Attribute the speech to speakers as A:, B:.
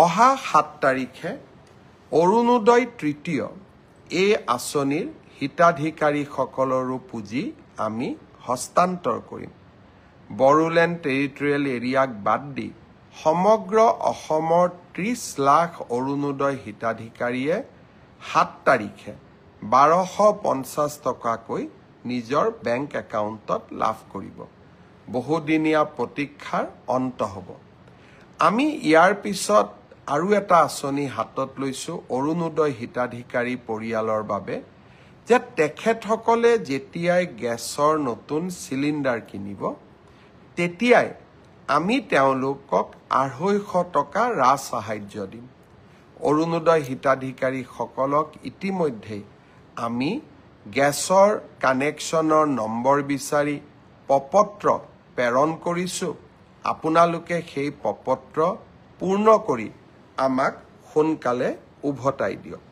A: অহা 7 তাৰিখে অৰুণোদয় তৃতীয় এই আঁচনিৰ হিতাধিকাৰীসকলৰো পুঁজি আমি হস্তান্তৰ কৰিম। বড়োলেণ্ড টেৰিটৰিয়েল এৰিয়াক বাদ দি সমগ্ৰ অসমৰ 30 লাখ অৰুণোদয় হিতাধিকাৰীয়ে 7 তাৰিখে 1250 টকাকৈ নিজৰ বেংক একাউণ্টত লাভ কৰিব। বহুদিনীয়া প্ৰতীক্ষাৰ অন্ত হ'ব। আমি ইয়াৰ পিছত আৰু এটা আঁচনি হাতত লৈছো অৰুণোদয় হিতাধিকাৰী পৰিয়ালৰ বাবে, যে তেখেতসকলে যেতিয়াই গেছৰ নতুন চিলিণ্ডাৰ কিনিব তেতিয়াই আমি তেওঁলোকক 250 টকা ৰাজসাহায্য দিম। অৰুণোদয় হিতাধিকাৰীসকলক ইতিমধ্যে আমি গেছৰ কানেকশ্যনৰ নম্বৰ বিচাৰি প্ৰপত্ৰ প্ৰেৰণ কৰিছোঁ। আপোনালোকে সেই প্ৰপত্ৰ পূৰ্ণ কৰি আমাক সোনকালে উভতাই দিয়ক।